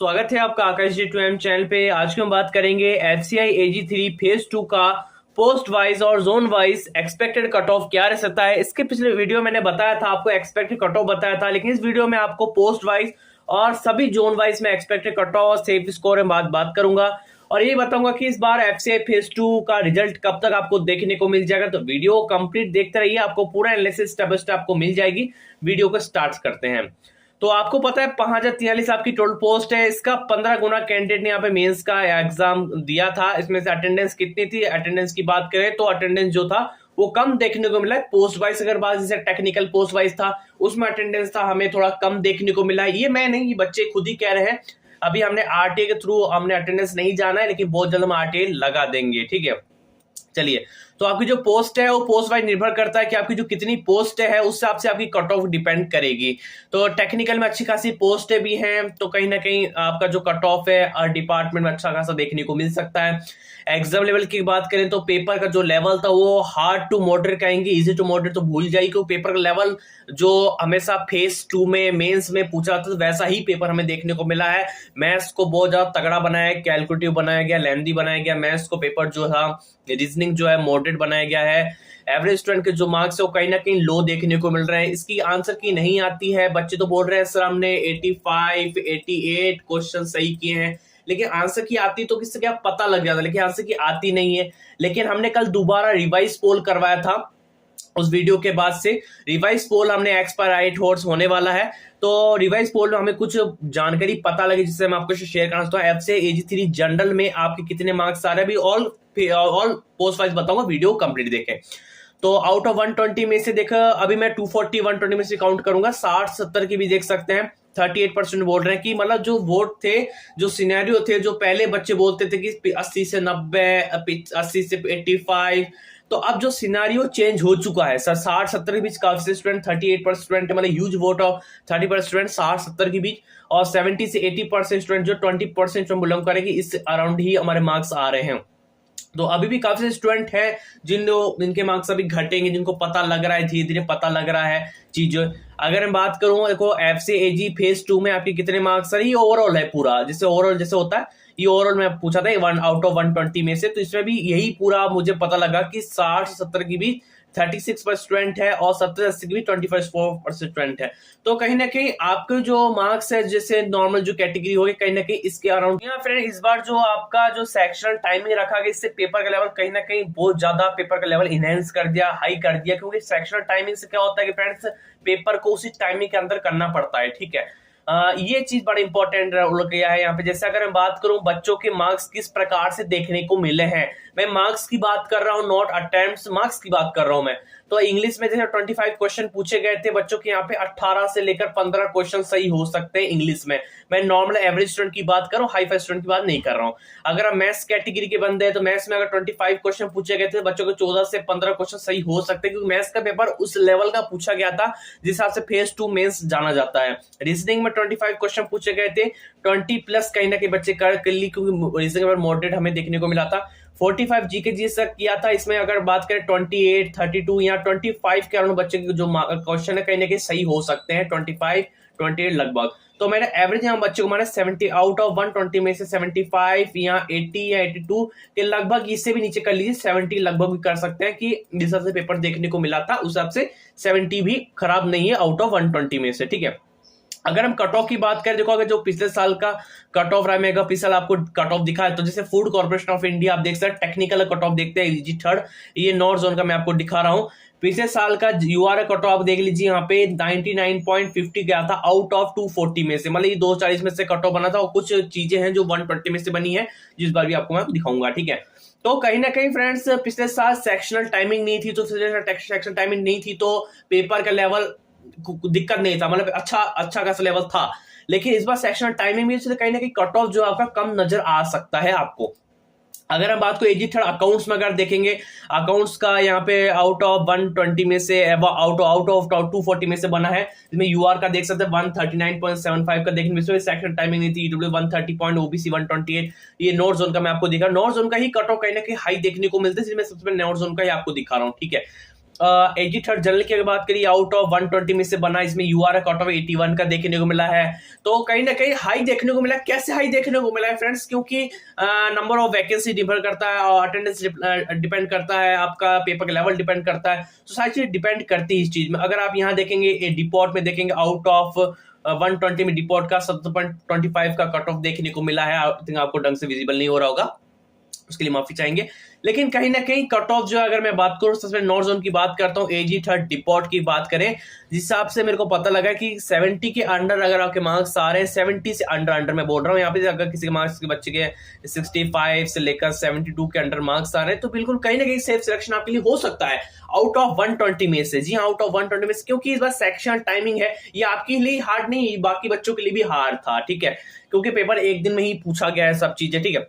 स्वागत है आपका आकाश जी 2M चैनल पे। आज की हम बात करेंगे FCI AG3 फेज 2 का पोस्ट वाइज और zone wise expected cut off क्या रह सकता है। इसके पिछले वीडियो मैंने बताया था, आपको एक्सपेक्टेड कट ऑफ बताया था, लेकिन इस वीडियो में आपको पोस्ट वाइज और सभी जोन वाइज में एक्सपेक्टेड कट ऑफ और सेफ स्कोर में बात करूंगा और ये बताऊंगा कि इस बार FCI फेज 2 का रिजल्ट कब तक आपको देखने को मिल जाएगा। तो वीडियो कंप्लीट देखते रहिए, आपको पूरा एनालिसिस स्टेप बाय स्टेप आपको मिल जाएगी। वीडियो को स्टार्ट करते हैं। तो आपको पता है 5043 आपकी टोटल पोस्ट है। इसका 15 गुना कैंडिडेट ने यहाँ पे मेंस का एग्जाम दिया था। इसमें से अटेंडेंस कितनी थी, अटेंडेंस की बात करें तो अटेंडेंस जो था वो कम देखने को मिला है। पोस्ट वाइज अगर बात, जैसे टेक्निकल पोस्ट वाइज था उसमें अटेंडेंस था हमें थोड़ा कम देखने को मिला है। ये मैं नहीं, ये बच्चे खुद ही कह रहे हैं। अभी हमने RTA के थ्रू हमने अटेंडेंस नहीं जाना है, लेकिन बहुत जल्द हम RTA लगा देंगे। ठीक है, चलिए। तो आपकी जो पोस्ट है वो पोस्ट वाइज निर्भर करता है कि आपकी जो कितनी पोस्ट है उस हिसाब से आपकी कट ऑफ डिपेंड करेगी। तो टेक्निकल में अच्छी खासी पोस्टें भी हैं, तो कहीं ना कहीं आपका जो कट ऑफ है डिपार्टमेंट में अच्छा खासा देखने को मिल सकता है। एग्जाम लेवल की बात करें तो पेपर का जो लेवल था वो हार्ड टू मॉडरेट कहेंगे, इजी टू मॉडरेट तो भूल जाइए, क्योंकि पेपर का लेवल जो हमेशा फेज 2 में मेंस में पूछा था वैसा ही पेपर हमें देखने को मिला है। मैथ्स को बहुत ज्यादा तगड़ा बनाया, कैलकुलेटिव बनाया गया, लेंथी बनाया गया। मैथ्स को पेपर जो था, रीजनिंग जो है मॉडरेट बनाया गया है। एवरेज स्टूडेंट के जो मार्क्स है वो कहीं ना कहीं लो देखने को मिल रहे हैं। इसकी आंसर की नहीं आती है, बच्चे तो बोल रहे हैं सर हमने 85 88 क्वेश्चन सही किए हैं, लेकिन आंसर की आती तो किससे क्या पता लग जाता, लेकिन आंसर की आती नहीं है। लेकिन हमने कल दोबारा रिवाइज पोल करवाया था, उस वीडियो के बाद से रिवाइज पोल हमने एक्सपायर होर्स होने वाला है। तो रिवाइज पोल में हमें कुछ जानकारी पता लगी जिससे मैं आपको शेयर करना चाहता हूँ। FCI AG3 जनरल में आपके कितने मार्क्स आ रहे हैं, अभी ऑल पोस्ट वाइज बताऊंगा, वीडियो कंप्लीट देखें। तो आउट ऑफ 120 में से देखा, अभी मैं 240 120 में से काउंट करूंगा, 60 70 की भी देख सकते हैं। 38% बोल रहे हैं कि मतलब जो वोट थे, जो सिनेरियो थे, जो पहले बच्चे बोलते थे कि 80 से 90, 80 से 85, तो अब जो सिनारियो चेंज हो चुका है सर। 60 70 के बीच काफी स्टूडेंट, 38% स्टूडेंट, मतलब ह्यूज वोट ऑफ 30% स्टूडेंट 60 70 के बीच, और 70 से 80% स्टूडेंट जो 20% बिलोंग करेगी, इस अराउंड ही हमारे मार्क्स आ रहे हैं। तो अभी भी काफी स्टूडेंट हैं जिनके मार्क्स अभी घटेंगे, जिनको पता लग रहा है, धीरे धीरे पता लग रहा है चीज। अगर मैं बात करूं, देखो FCI AG फेज 2 में आपके कितने मार्क्स है, ये ओवरऑल है पूरा, जैसे ओवरऑल जैसे होता है, ये ओवरऑल मैं पूछा था 1 आउट ऑफ 120 में से, तो इसमें भी यही पूरा मुझे पता लगा कि 60 70 की भी 36% स्टूडेंट है और 70 80 की भी 24% स्टूडेंट है। तो कहीं ना कहीं आपके जो मार्क्स है, जैसे नॉर्मल जो कैटेगरी होगी, कहीं ना कहीं इसके अराउंड। फ्रेंड, इस बार जो आपका जो सेक्शनल टाइमिंग रखा गया, इससे पेपर का लेवल कहीं ना कहीं बहुत ज्यादा पेपर का लेवल इनहेंस कर दिया, हाई कर दिया। क्योंकि सेक्शनल टाइमिंग से क्या होता है कि फ्रेंड्स, पेपर को उसी टाइमिंग के अंदर करना पड़ता है। ठीक है, ये चीज बड़ा इंपॉर्टेंट रोल किया है यहाँ पे। जैसे अगर मैं बात करूं बच्चों के मार्क्स किस प्रकार से देखने को मिले हैं, मैं मार्क्स की बात कर रहा हूं, नॉट अटेम्प्ट्स, मार्क्स की बात कर रहा हूं मैं। तो इंग्लिश में जैसे 25 क्वेश्चन पूछे गए थे बच्चों के, यहाँ पे 18 से लेकर 15 क्वेश्चन सही हो सकते हैं इंग्लिश में। मैं नॉर्मल एवरेज स्टूडेंट की बात कर रहा हूँ, हाई फाई स्टूडेंट की बात नहीं कर रहा हूँ। अगर आप मैथ्स कैटेगरी के बंदे हैं तो मैथ्स में अगर 25 क्वेश्चन पूछे गए थे, बच्चों के 14 से 15 क्वेश्चन सही हो सकते हैं, क्योंकि मैथ्स का पेपर उस लेवल का पूछा गया था जिस हिसाब से फेज 2 मेंस जाना जाता है। रीजनिंग में 25 क्वेश्चन पूछे गए थे, 20 प्लस कहीं ना कहीं बच्चे कर ली, क्योंकि रीजनिंग में मॉडरेट हमें देखने को मिला था। 45 जीके जी तक किया था, इसमें अगर बात करें 28 32 या 25 के अराउंड बच्चे के जो क्वेश्चन है कहीं ना कहीं सही हो सकते हैं, 25 28 लगभग। तो मैंने एवरेज यहाँ बच्चे को मैंने 70 आउट ऑफ 120 में से 75 या 80 या 82 के लगभग, इससे भी नीचे कर लीजिए, 70 लगभग भी कर सकते हैं कि जिस हिसाब से पेपर देखने को मिला था उस हिसाब से 70 भी खराब नहीं है आउट ऑफ 120 में से। ठीक है, अगर हम कट ऑफ की बात करें, देखो अगर जो पिछले साल का कट ऑफ रहा है, मेगा पिछले साल आपको कट ऑफ दिखा है, तो जैसे फूड कॉर्पोरेशन ऑफ इंडिया आप देख सकते हैं, टेक्निकल कट ऑफ देखते हैं जी थर्ड, ये नॉर्थ जोन का मैं आपको दिखा रहा हूं। पिछले साल का UR कट ऑफ देख लीजिए, यहाँ पे 99.50 गया था आउट ऑफ 240 में से, मतलब ये 240 में से कट ऑफ बना था, और कुछ चीजें हैं जो 120 में से बनी है, जिस बार भी आपको मैं दिखाऊंगा। ठीक है, तो कहीं ना कहीं फ्रेंड्स पिछले साल सेक्शनल टाइमिंग नहीं थी, तो सेक्शनल टाइमिंग नहीं थी तो पेपर का लेवल दिक्कत नहीं था, मतलब अच्छा खासा लेवल था। लेकिन इस बार सेक्शनल टाइमिंग में कहीं ना कहीं कट ऑफ जो आपका कम नजर आ सकता है आपको। अगर हम बात को AG थर्ड अकाउंट्स में अगर देखेंगे, अकाउंट्स का यहाँ पे आउट ऑफ 120 में से आउट ऑफ 240 में से बना है, जिसमें UR का देख सकते हैं 139.75 का देखने में सेक्शन टाइमिंग नहीं थी, EW 130 पॉइंट, OBC 128। ये नॉर्थ जोन का मैं आपको दिखा, नॉर्थ जोन का ही कट ऑफ कहीं ना कहीं हाई देखने को मिलता है, जिसमें सबसे पहले नॉर्थ जोन का ही आपको दिखा रहा हूँ। ठीक है, एजी थर्ड जनरल की अगर बात करिए आउट ऑफ 120 में से बना, इसमें यूआर कट ऑफ 81 का देखने को मिला है। तो कहीं ना कहीं हाई देखने को मिला। कैसे हाई देखने को मिला है फ्रेंड्स? क्योंकि नंबर ऑफ वैकेंसी डिपेंड करता है और अटेंडेंस डिपेंड करता है, आपका पेपर का लेवल डिपेंड करता है, तो सारी चीज डिपेंड करती है इस चीज में। अगर आप यहाँ देखेंगे डिपोर्ट में देखेंगे आउट ऑफ 120 में डिपोर्ट का 7.25 का कट ऑफ देखने को मिला है। आई थिंक आपको ढंग से विजिबल नहीं हो रहा होगा, उसके लिए माफी चाहेंगे। लेकिन कहीं ना कहीं कट ऑफ जो है, अगर मैं बात करूं सबसे नॉर्थ जोन की बात करता हूं, एजी थर्ड डिपोर्ट की बात करें, जिस हिसाब से मेरे को पता लगा कि 70 के अंडर अगर आपके मार्क्स आ रहे हैं, 70 से अंडर मैं बोल रहा हूं यहाँ पे, अगर किसी के मार्क्स के बच्चे के 65 से लेकर 72 के अंडर मार्क्स आ रहे हैं, तो बिल्कुल कहीं ना कहीं सेफ सिलेक्शन आपके लिए हो सकता है आउट ऑफ 120 में से। जी आउट ऑफ 120 में से, क्योंकि इस बार सेक्शन टाइमिंग है, ये आपके लिए हार्ड नहीं, बाकी बच्चों के लिए भी हार्ड था, ठीक है, क्योंकि पेपर एक दिन में ही पूछा गया है सब चीजें, ठीक है।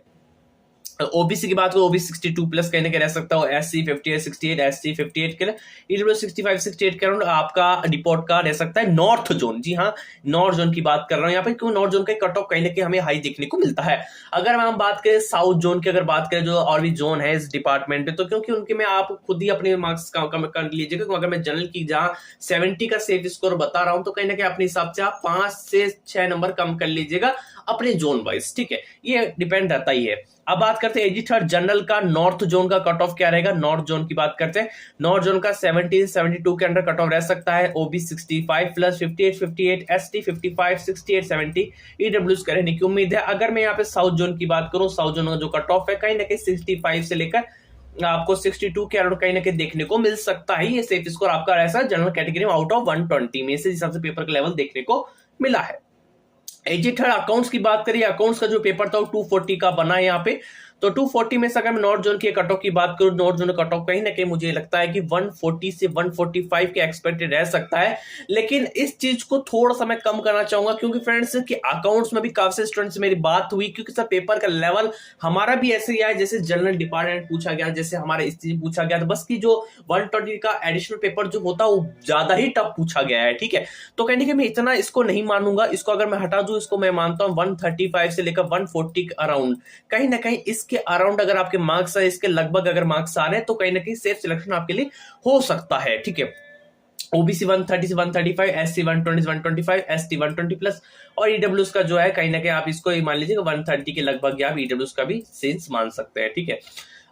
ओबीसी की बात करो, ओबीसी 62 प्लस कहने के रह सकता हो, एससी 58 68, एसटी 58 के लिए, ईडब्ल्यू 65 68 के अराउंड आपका रिपोर्ट का रह सकता है। नॉर्थ जोन, जी हाँ नॉर्थ जोन की बात कर रहा हूं यहाँ पे, क्यों नॉर्थ जोन का कट ऑफ कहीं ना कहीं हमें हाई देखने को मिलता है। अगर हम बात करें साउथ जोन की, अगर बात करें जो और भी जोन है इस डिपार्टमेंट में, तो क्योंकि उनके में आप खुद ही अपने मार्क्स कम कर लीजिएगा, क्योंकि अगर मैं जनरल की जहां 70 का सेफ स्कोर बता रहा हूं, तो कहीं ना कहीं अपने हिसाब से आप 5 से 6 नंबर कम कर लीजिएगा अपने जोन वाइज, ठीक है, ये डिपेंड रहता ही है। अब बात करते हैं एजी थर्ड जनरल का नॉर्थ जोन का कट ऑफ क्या रहेगा। नॉर्थ जोन की बात करते हैं, नॉर्थ जोन का 70 से 72 के अंडर कट ऑफ रह सकता है। ओबी 65 प्लस 58 58, एसटी 55 68 70, ईडब्ल्यूज का रहने की उम्मीद है। अगर मैं यहाँ पे साउथ जोन की बात करूं, साउथ जोन का जो कट ऑफ है कहीं ना कहीं 65 से लेकर आपको 62 के अराउंड कहीं ना कहीं देखने को मिल सकता है। ये सेफ स्कोर आपका ऐसा जनरल कैटेगरी में आउट ऑफ 120 में से, जिस हिसाब से पेपर का लेवल देखने को मिला है। एजी थर्ड अकाउंट्स की बात करिए, अकाउंट्स का जो पेपर था वो 240 का बना है यहाँ पे। तो 240 में से अगर मैं नॉर्थ जोन की कट ऑफ की बात करूं, नॉर्थ जोन का कट ऑफ कहीं ना कहीं मुझे लगता है कि 140 से 145 के एक्सपेक्टेड रह सकता है। लेकिन इस चीज को थोड़ा सा मैं कम करना चाहूंगा, क्योंकि फ्रेंड्स कि अकाउंट्स में भी काफी स्टूडेंट्स से मेरी बात हुई, क्योंकि सर पेपर का लेवल हमारा भी ऐसे ही है जैसे जनरल डिपार्टमेंट पूछा गया, जैसे हमारे इस चीज पूछा गया, तो बस की जो 120 का एडिशनल पेपर जो होता है वो ज्यादा ही टफ पूछा गया है, ठीक है। तो कहने के मैं इतना इसको नहीं मानूंगा, इसको अगर मैं हटा दूं, इसको मैं मानता हूं 135 से लेकर 140 के अराउंड, कहीं ना कहीं इसके अराउंड अगर आपके मार्क्स है, इसके लगभग अगर मार्क्स आ रहे हैं, तो कहीं ना कहीं सेफ सिलेक्शन आपके लिए हो सकता है, ठीक है। ओबीसी 130 से 135, एससी 120 से 125, एसटी 120 प्लस, और ईडब्ल्यूज का जो है कहीं ना कहीं आप इसको ही मान लीजिए 130 के लगभग आप ईडब्ल्यूज का भी सेंस मान सकते हैं, ठीक है।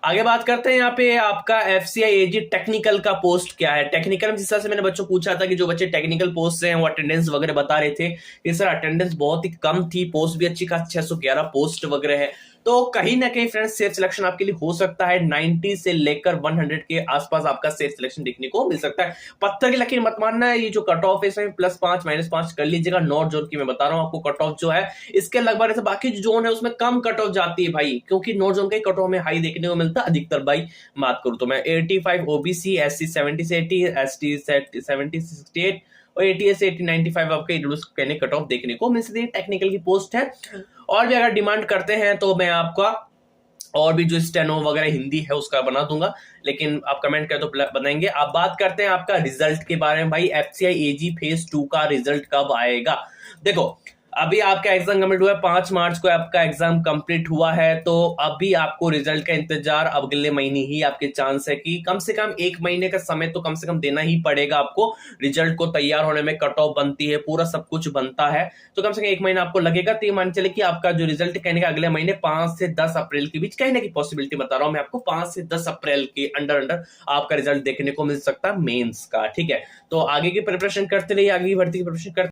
आगे बात करते हैं यहाँ पे आपका एफसीआई एजी टेक्निकल का पोस्ट क्या है। टेक्निकल में जिस तरह से मैंने बच्चों पूछा था कि जो बच्चे टेक्निकल पोस्ट से हैं वो अटेंडेंस वगैरह बता रहे थे कि सर अटेंडेंस बहुत ही कम थी, पोस्ट भी अच्छी खासी 611 पोस्ट वगैरह है। तो कहीं ना कहीं फ्रेंड्स सेफ सिलेक्शन आपके लिए हो सकता है, 90 से लेकर 100 के आसपास आपका सेफ सिलेक्शन देखने को मिल सकता है। पत्थर की लकीर मत मानना है, ये जो कट ऑफ है इसमें +5 -5 कर लीजिएगा। नॉर्थ जोन की मैं बता रहा हूं आपको कट ऑफ जो है इसके लगभग ऐसे, बाकी जो जोन है उसमें कम कट ऑफ जाती है भाई, क्योंकि नॉर्थ जोन का कट ऑफ में हाई देखने को मिलता है अधिकतर भाई। बात करूं तो मैं 85 ओबीसी, एससी 70 से 80, एसटी 70 से 68 और 80 से 80 95 आपके कहने कट ऑफ देखने को मिल सकती है। टेक्निकल की पोस्ट है, और भी अगर डिमांड करते हैं तो मैं आपका और भी जो स्टेनो वगैरह हिंदी है उसका बना दूंगा, लेकिन आप कमेंट करें तो बनाएंगे। आप बात करते हैं आपका रिजल्ट के बारे में भाई, एफसीआई एजी फेज 2 का रिजल्ट कब आएगा। देखो अभी आपका एग्जाम कंप्लीट हुआ है, 5 मार्च को आपका एग्जाम कंप्लीट हुआ है, तो अभी आपको रिजल्ट का इंतजार अगले महीने ही आपके चांस है कि कम से कम 1 महीने का समय तो कम से कम देना ही पड़ेगा आपको रिजल्ट को तैयार होने में। कट ऑफ बनती है, पूरा सब कुछ बनता है, तो कम से कम 1 महीना आपको लगेगा। तो ये मान चले कि आपका जो रिजल्ट कहने का अगले महीने 5 से 10 अप्रैल के बीच कहने की पॉसिबिलिटी बता रहा हूं मैं आपको, 5 से 10 अप्रैल के अंडर आपका रिजल्ट देखने को मिल सकता है मेंस का, ठीक है। तो आगे की प्रिपरेशन करते रहिए, आगे की भर्ती की प्रिपरेशन करते